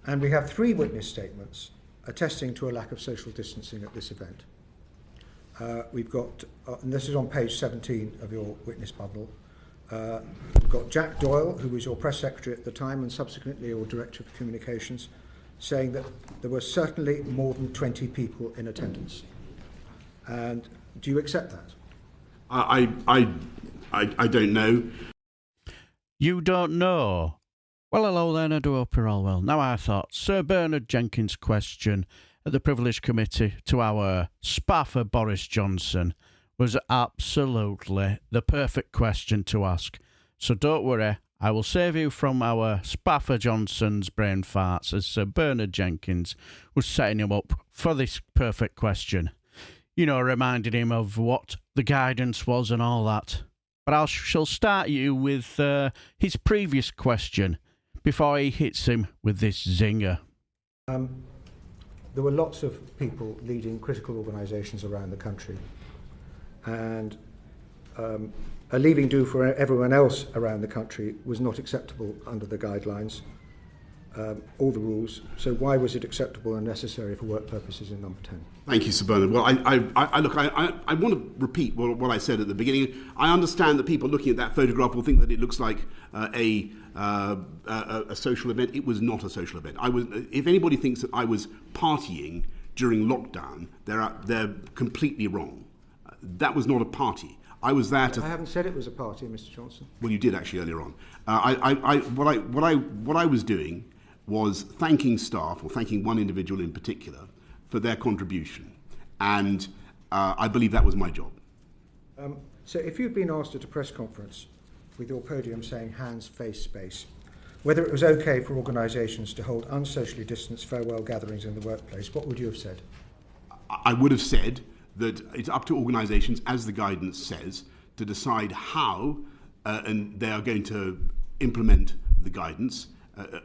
And we have 3 witness statements attesting to a lack of social distancing at this event. We've got, and this is on page 17 of your witness bundle, we've got Jack Doyle, who was your press secretary at the time and subsequently your director of communications, saying that there were certainly more than 20 people in attendance. And do you accept that? I don't know. You don't know? Well, hello then, I do hope you're all well. Now, I thought Sir Bernard Jenkins' question at the Privilege Committee to our spaffer Boris Johnson was absolutely the perfect question to ask. So don't worry, I will save you from our spaffer Johnson's brain farts as Sir Bernard Jenkins was setting him up for this perfect question. You know, reminding him of what the guidance was and all that. But I shall start you with his previous question before he hits him with this zinger. There were lots of people leading critical organisations around the country, and a leaving do for everyone else around the country was not acceptable under the guidelines or the rules. So why was it acceptable and necessary for work purposes in number 10? Thank you, Sir Bernard. Well, I want to repeat what I said at the beginning. I understand that people looking at that photograph will think that it looks like a social event. It was not a social event. If anybody thinks that I was partying during lockdown, they're completely wrong. That was not a party. I was there to... I haven't said it was a party, Mr. Johnson. Well, you did actually earlier on. What I was doing was thanking staff, or thanking one individual in particular, for their contribution. And I believe that was my job. So if you'd been asked at a press conference with your podium saying hands, face, space, whether it was okay for organisations to hold unsocially distanced farewell gatherings in the workplace, what would you have said? I would have said that it's up to organisations, as the guidance says, to decide how and they are going to implement the guidance,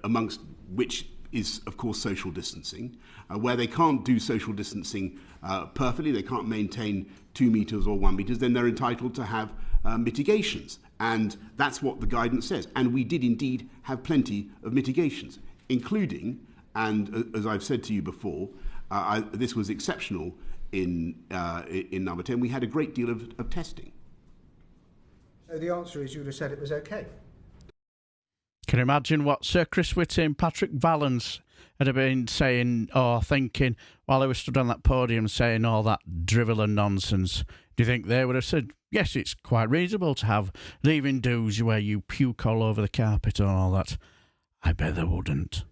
amongst which is, of course, social distancing. Where they can't do social distancing perfectly, they can't maintain 2 metres or 1 metre, then they're entitled to have mitigations. And that's what the guidance says. And we did indeed have plenty of mitigations, including, and as I've said to you before, this was exceptional in number 10, we had a great deal of testing. So the answer is you would have said it was okay? Can you imagine what Sir Chris Whitty and Patrick Vallance had been saying or thinking while they were stood on that podium saying all that drivel and nonsense? Do you think they would have said, yes, it's quite reasonable to have leaving do's where you puke all over the carpet and all that? I bet they wouldn't.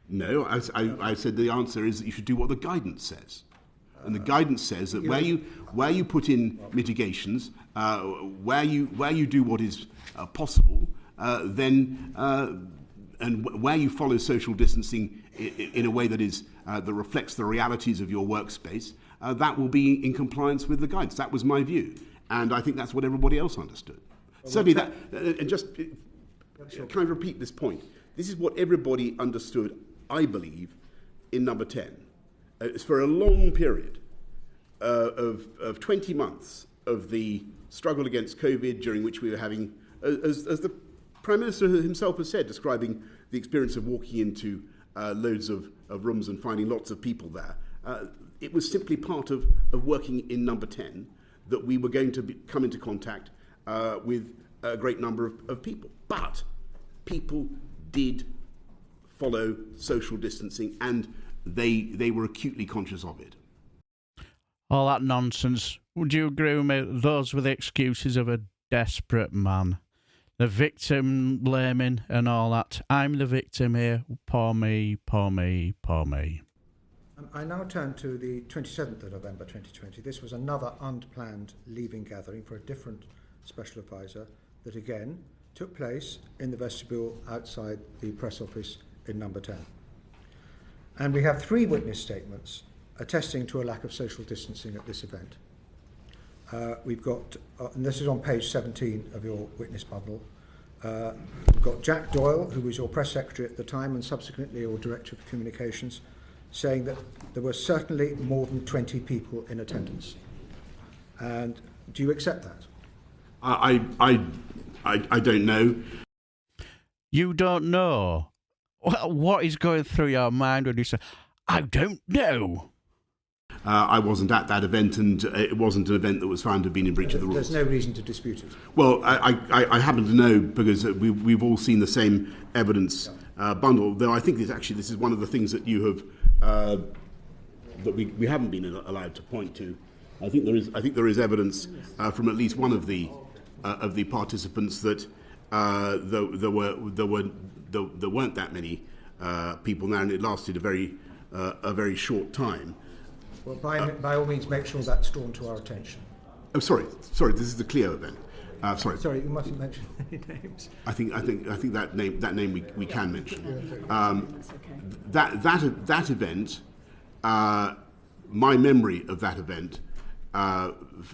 No, I said the answer is that you should do what the guidance says. And the guidance says that where you put in mitigations, where you do what is possible, then and where you follow social distancing in a way that is that reflects the realities of your workspace, that will be in compliance with the guidance. That was my view, and I think that's what everybody else understood. Well, certainly that. And just can I repeat this point? This is what everybody understood, I believe, in number 10. It's for a long period of 20 months of the struggle against COVID, during which we were having, as the Prime Minister himself has said, describing the experience of walking into loads of rooms and finding lots of people there. It was simply part of working in number 10 that we were going to come into contact with a great number of people. But people did follow social distancing, and they were acutely conscious of it. All that nonsense. Would you agree with me? Those were the excuses of a desperate man. The victim blaming and all that. I'm the victim here. Poor me, poor me, poor me. I now turn to the 27th of November 2020. This was another unplanned leaving gathering for a different special advisor that again took place in the vestibule outside the press office in number 10. And we have 3 witness statements attesting to a lack of social distancing at this event. We've got, and this is on page 17 of your witness bundle, we've got Jack Doyle, who was your press secretary at the time and subsequently your director of communications, saying that there were certainly more than 20 people in attendance. And do you accept that? I don't know. You don't know? What is going through your mind when you say, I don't know? I wasn't at that event, and it wasn't an event that was found to have been in breach of the rules. There's no reason to dispute it. Well, I happen to know because we've all seen the same evidence bundle. Though I think this is one of the things that you have that we haven't been allowed to point to. I think there is evidence from at least one of the participants that there weren't that many people there, and it lasted a very short time. Well, by all means, make sure that's drawn to our attention. Oh, sorry. This is the Clio event. Sorry, you mustn't mention any names. I think that name we can mention. That event, my memory of that event.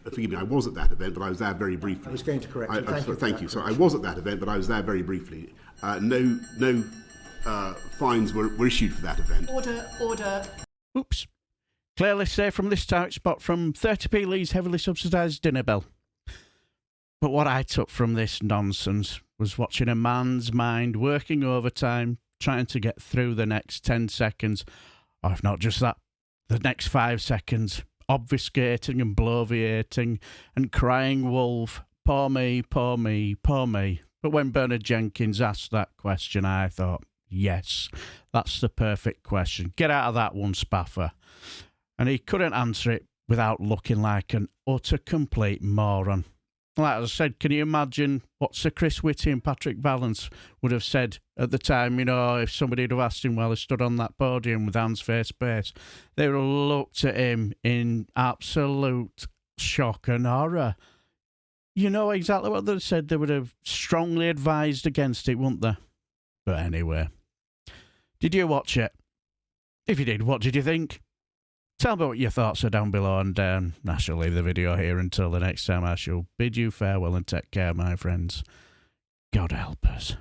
Forgive me, I was at that event, but I was there very briefly. I was going to correct you. Thank you. So I was at that event, but I was there very briefly. No fines were issued for that event. Order. Oops. Clearly safe from this tight spot from 30p Lee's heavily subsidised dinner bell. But what I took from this nonsense was watching a man's mind working overtime, trying to get through the next 10 seconds, or if not just that, the next 5 seconds, obfuscating and bloviating and crying wolf, poor me, poor me, poor me. But when Bernard Jenkins asked that question, I thought, yes, that's the perfect question. Get out of that one, spaffer. And he couldn't answer it without looking like an utter complete moron. Like I said, can you imagine what Sir Chris Whitty and Patrick Vallance would have said at the time, if somebody had stood while he stood on that podium with hands face space? They would have looked at him in absolute shock and horror. You know exactly what they said. They would have strongly advised against it, wouldn't they? But anyway, did you watch it? If you did, what did you think? Tell me what your thoughts are down below, and I shall leave the video here until the next time. I shall bid you farewell and take care, my friends. God help us.